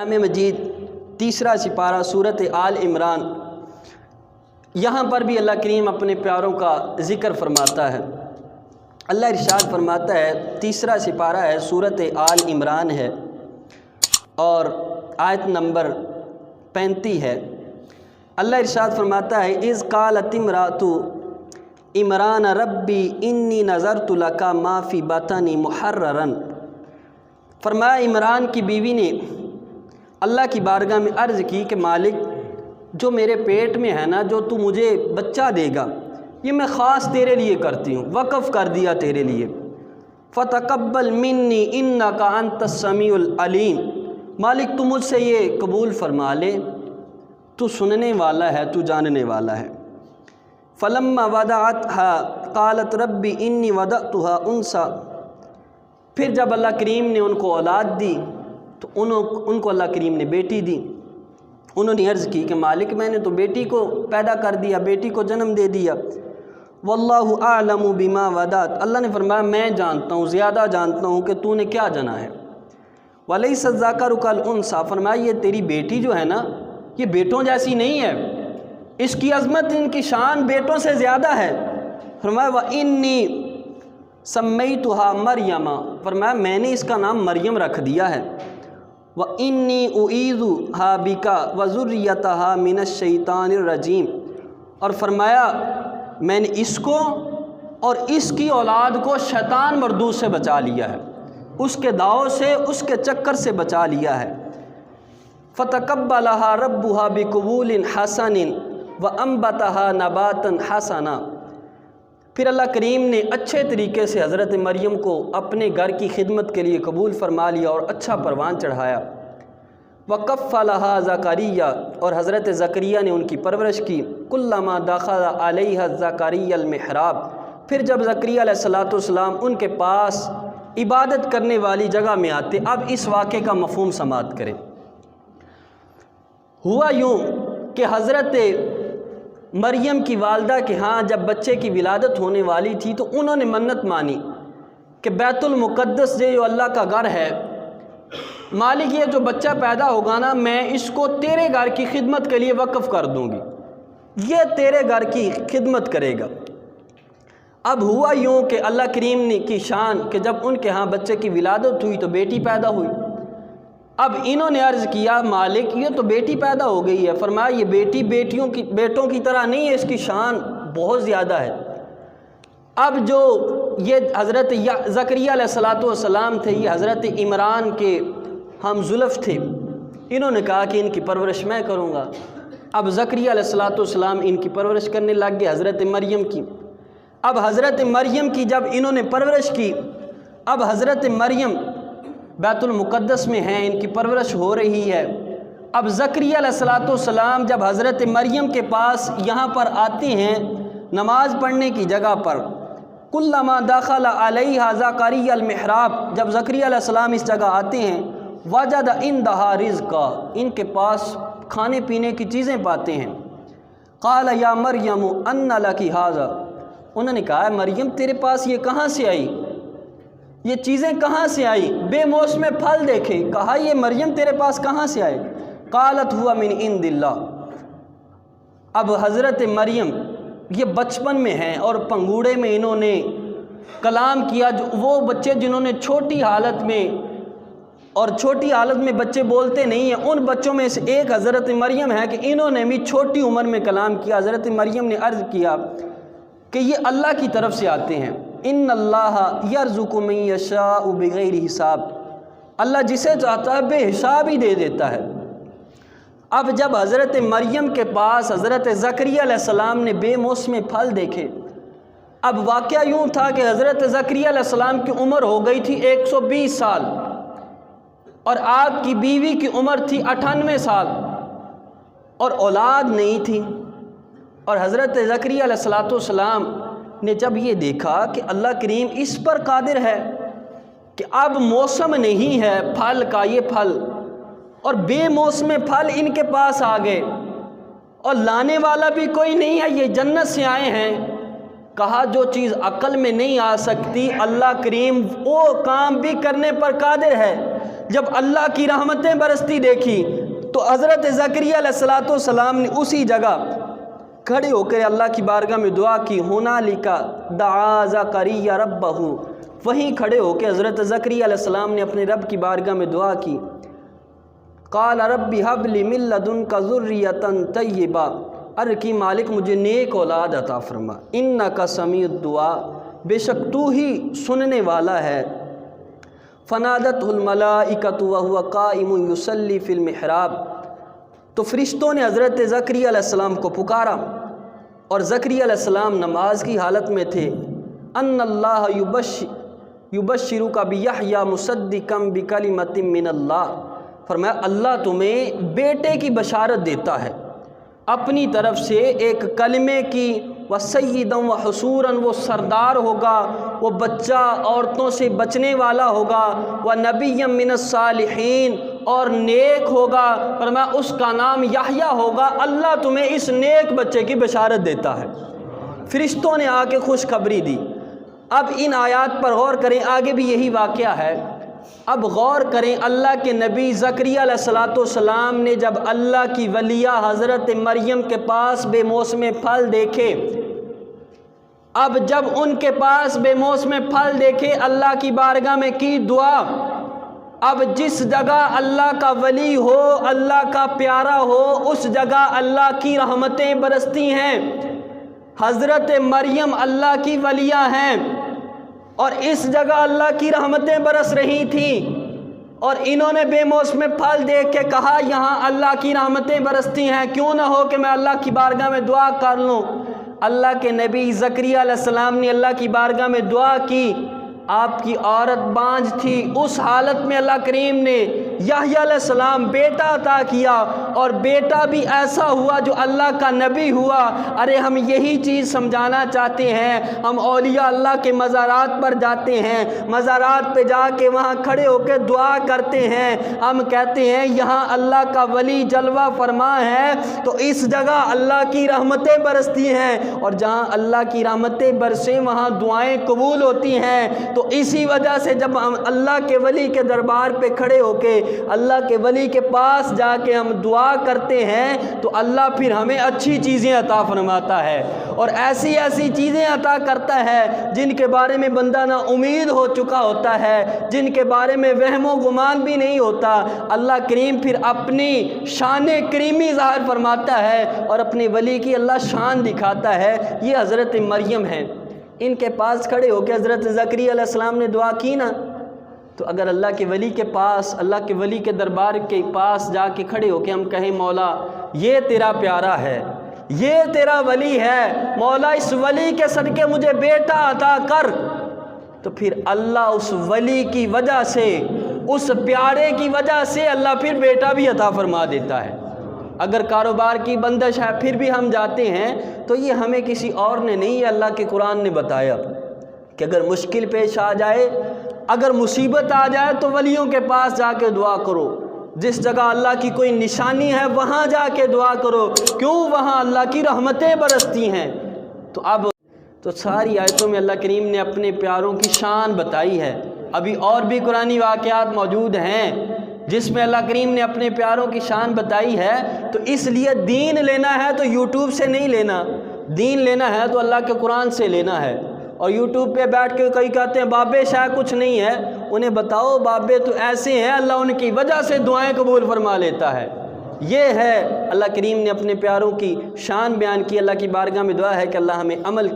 قرآن مجید تیسرا سپارہ سورۃ آل عمران، یہاں پر بھی اللہ کریم اپنے پیاروں کا ذکر فرماتا ہے۔ اللہ ارشاد فرماتا ہے، تیسرا سپارہ ہے، سورۃ آل عمران ہے اور آیت نمبر 35 ہے۔ اللہ ارشاد فرماتا ہے، اذ قالت امرأۃ عمران ربی انی نذرت لک ما فی بطنی محررا۔ فرمایا عمران کی بیوی نے اللہ کی بارگاہ میں عرض کی کہ مالک، جو میرے پیٹ میں ہے نا، جو تو مجھے بچہ دے گا، یہ میں خاص تیرے لیے کرتی ہوں، وقف کر دیا تیرے لیے۔ فتقبل منی انک انت السمیع العلیم، مالک تو مجھ سے یہ قبول فرما لے، تو سننے والا ہے، تو جاننے والا ہے۔ فلما وضعتها قالت ربی انی وضعتها انثی، پھر جب اللہ کریم نے ان کو اولاد دی تو ان کو اللہ کریم نے بیٹی دی۔ انہوں نے عرض کی کہ مالک، میں نے تو بیٹی کو پیدا کر دیا، بیٹی کو جنم دے دیا۔ واللہ اعلم بما وضعت، اللہ نے فرمایا میں جانتا ہوں، زیادہ جانتا ہوں کہ تو نے کیا جنا ہے۔ ولیس الذکر کالانثی، فرمایا یہ تیری بیٹی جو ہے نا، یہ بیٹوں جیسی نہیں ہے، اس کی عظمت، ان کی شان بیٹوں سے زیادہ ہے۔ فرمایا وانی سمیتها مریم، فرمایا میں نے اس کا نام مریم رکھ دیا ہے۔ وانی اعیذها بک وذریتها من الشیطان الرجیم، اور فرمایا میں نے اس کو اور اس کی اولاد کو شیطان مردود سے بچا لیا ہے، اس کے داؤ سے، اس کے چکر سے بچا لیا ہے۔ فتقبلها ربها بقبول حسن وانبتها نباتا حسنا، پھر اللہ کریم نے اچھے طریقے سے حضرت مریم کو اپنے گھر کی خدمت کے لیے قبول فرما لیا اور اچھا پروان چڑھایا۔ وکفلها زکریا، اور حضرت زکریا نے ان کی پرورش کی۔ کلما دخل علیہ زکریا المحراب، پھر جب زکریا علیہ السلام ان کے پاس عبادت کرنے والی جگہ میں آتے۔ اب اس واقعے کا مفہوم سماعت کریں۔ ہوا یوں کہ حضرت مریم کی والدہ کے ہاں جب بچے کی ولادت ہونے والی تھی تو انہوں نے منت مانی کہ بیت المقدس جو اللہ کا گھر ہے، مالک یہ جو بچہ پیدا ہوگا نا، میں اس کو تیرے گھر کی خدمت کے لیے وقف کر دوں گی، یہ تیرے گھر کی خدمت کرے گا۔ اب ہوا یوں کہ اللہ کریم نے کی شان کہ جب ان کے ہاں بچے کی ولادت ہوئی تو بیٹی پیدا ہوئی۔ اب انہوں نے عرض کیا مالک یہ تو بیٹی پیدا ہو گئی ہے۔ فرمایا یہ بیٹی بیٹوں کی طرح نہیں ہے، اس کی شان بہت زیادہ ہے۔ اب جو یہ حضرت زکریا علیہ السلام تھے، یہ حضرت عمران کے ہم زلف تھے، انہوں نے کہا کہ ان کی پرورش میں کروں گا۔ اب زکریا علیہ السلام ان کی پرورش کرنے لگ گئے حضرت مریم کی۔ اب حضرت مریم کی جب انہوں نے پرورش کی، اب حضرت مریم بیت المقدس میں ہیں، ان کی پرورش ہو رہی ہے۔ اب زکریا علیہ السلام جب حضرت مریم کے پاس یہاں پر آتے ہیں نماز پڑھنے کی جگہ پر، کلما دخل علیہ زکریا المحراب، جب زکریا علیہ السلام اس جگہ آتے ہیں، وجد عندها رزقا، ان کے پاس کھانے پینے کی چیزیں پاتے ہیں۔ قال یا مریم ان لک ھذا، انہوں نے کہا مریم تیرے پاس یہ کہاں سے آئی، یہ چیزیں کہاں سے آئی، بے موسم پھل دیکھے، کہا یہ مریم تیرے پاس کہاں سے آئے۔ قالت ہوا من عند اللہ، اب حضرت مریم یہ بچپن میں ہیں اور پنگوڑے میں انہوں نے کلام کیا، جو وہ بچے جنہوں نے چھوٹی حالت میں، اور چھوٹی حالت میں بچے بولتے نہیں ہیں، ان بچوں میں سے ایک حضرت مریم ہے کہ انہوں نے بھی چھوٹی عمر میں کلام کیا۔ حضرت مریم نے عرض کیا کہ یہ اللہ کی طرف سے آتے ہیں، ان اللہ یرزق من یشاء بغیر حساب، اللہ جسے چاہتا ہے بے حساب ہی دے دیتا ہے۔ اب جب حضرت مریم کے پاس حضرت زکریا علیہ السلام نے بے موسم پھل دیکھے، اب واقعہ یوں تھا کہ حضرت زکریا علیہ السلام کی عمر ہو گئی تھی 120 سال اور آپ کی بیوی کی عمر تھی 98 سال اور اولاد نہیں تھی۔ اور حضرت زکریا علیہ السلام نے جب یہ دیکھا کہ اللہ کریم اس پر قادر ہے کہ اب موسم نہیں ہے پھل کا، یہ پھل اور بے موسم پھل ان کے پاس آ گئے اور لانے والا بھی کوئی نہیں ہے، یہ جنت سے آئے ہیں، کہا جو چیز عقل میں نہیں آ سکتی اللہ کریم وہ کام بھی کرنے پر قادر ہے۔ جب اللہ کی رحمتیں برستی دیکھی تو حضرت زکریا علیہ السلام نے اسی جگہ کھڑے ہو کر اللہ کی بارگاہ میں دعا کی، ہنالک دعا زکریا ربہ، وہیں کھڑے ہو کے حضرت زکریا علیہ السلام نے اپنے رب کی بارگاہ میں دعا کی، قال رب ہب لی من لدنک ذریۃ طیبہ، عرض کی مالک مجھے نیک اولاد عطا فرما، انک سمیع الدعاء، بے شک تو ہی سننے والا ہے۔ فنادتہ الملائکۃ وہو قائم یصلی فی المحراب، تو فرشتوں نے حضرت زکریا علیہ السلام کو پکارا اور زکریا علیہ السلام نماز کی حالت میں تھے، ان اللہ یبشرک بیحییٰ مصدقا بکلمۃ من اللہ، فرمایا اللہ تمہیں بیٹے کی بشارت دیتا ہے اپنی طرف سے ایک کلمے کی، وسیدا وحصورا، وہ سردار ہوگا، وہ بچہ عورتوں سے بچنے والا ہوگا، ونبیا من الصالحین، اور نیک ہوگا، فرمایا اس کا نام یحییٰ ہوگا، اللہ تمہیں اس نیک بچے کی بشارت دیتا ہے۔ فرشتوں نے آ کے خوشخبری دی۔ اب ان آیات پر غور کریں، آگے بھی یہی واقعہ ہے۔ اب غور کریں، اللہ کے نبی زکریا علیہ السلام نے جب اللہ کی ولیہ حضرت مریم کے پاس بے موسم پھل دیکھے، اب جب ان کے پاس بے موسم پھل دیکھے، اللہ کی بارگاہ میں کی دعا۔ اب جس جگہ اللہ کا ولی ہو، اللہ کا پیارا ہو، اس جگہ اللہ کی رحمتیں برستی ہیں۔ حضرت مریم اللہ کی ولیہ ہیں اور اس جگہ اللہ کی رحمتیں برس رہی تھیں، اور انہوں نے بے موسم پھل دیکھ کے کہا یہاں اللہ کی رحمتیں برستی ہیں، کیوں نہ ہو کہ میں اللہ کی بارگاہ میں دعا کر لوں۔ اللہ کے نبی زکریا علیہ السلام نے اللہ کی بارگاہ میں دعا کی۔ آپ کی عورت بانجھ تھی، اس حالت میں اللہ کریم نے یحییٰ علیہ السلام بیٹا عطا کیا، اور بیٹا بھی ایسا ہوا جو اللہ کا نبی ہوا۔ ارے ہم یہی چیز سمجھانا چاہتے ہیں۔ ہم اولیاء اللہ کے مزارات پر جاتے ہیں، مزارات پہ جا کے وہاں کھڑے ہو کے دعا کرتے ہیں، ہم کہتے ہیں یہاں اللہ کا ولی جلوہ فرما ہے تو اس جگہ اللہ کی رحمتیں برستی ہیں، اور جہاں اللہ کی رحمتیں برسیں وہاں دعائیں قبول ہوتی ہیں۔ تو اسی وجہ سے جب ہم اللہ کے ولی کے دربار پہ کھڑے ہو کے اللہ کے ولی کے پاس جا کے ہم دعا کرتے ہیں تو اللہ پھر ہمیں اچھی چیزیں عطا فرماتا ہے، اور ایسی ایسی چیزیں عطا کرتا ہے جن کے بارے میں بندہ نا امید ہو چکا ہوتا ہے، جن کے بارے میں وہم و گمان بھی نہیں ہوتا۔ اللہ کریم پھر اپنی شان کریمی ظاہر فرماتا ہے اور اپنے ولی کی اللہ شان دکھاتا ہے۔ یہ حضرت مریم ہیں، ان کے پاس کھڑے ہو کے حضرت زکریا علیہ السلام نے دعا کی نا، تو اگر اللہ کے ولی کے پاس، اللہ کے ولی کے دربار کے پاس جا کے کھڑے ہو کے ہم کہیں مولا یہ تیرا پیارا ہے، یہ تیرا ولی ہے، مولا اس ولی کے صدقے مجھے بیٹا عطا کر، تو پھر اللہ اس ولی کی وجہ سے، اس پیارے کی وجہ سے اللہ پھر بیٹا بھی عطا فرما دیتا ہے۔ اگر کاروبار کی بندش ہے پھر بھی ہم جاتے ہیں تو یہ ہمیں کسی اور نے نہیں، یہ اللہ کے قرآن نے بتایا کہ اگر مشکل پیش آ جائے، اگر مصیبت آ جائے تو ولیوں کے پاس جا کے دعا کرو، جس جگہ اللہ کی کوئی نشانی ہے وہاں جا کے دعا کرو، کیوں؟ وہاں اللہ کی رحمتیں برستی ہیں۔ تو اب تو ساری آیتوں میں اللہ کریم نے اپنے پیاروں کی شان بتائی ہے۔ ابھی اور بھی قرآنی واقعات موجود ہیں جس میں اللہ کریم نے اپنے پیاروں کی شان بتائی ہے۔ تو اس لیے دین لینا ہے تو یوٹیوب سے نہیں لینا، دین لینا ہے تو اللہ کے قرآن سے لینا ہے۔ اور یوٹیوب پہ بیٹھ کے کئی کہتے ہیں بابے شاید کچھ نہیں ہے، انہیں بتاؤ بابے تو ایسے ہیں اللہ ان کی وجہ سے دعائیں قبول فرما لیتا ہے۔ یہ ہے اللہ کریم نے اپنے پیاروں کی شان بیان کی۔ اللہ کی بارگاہ میں دعا ہے کہ اللہ ہمیں عمل کی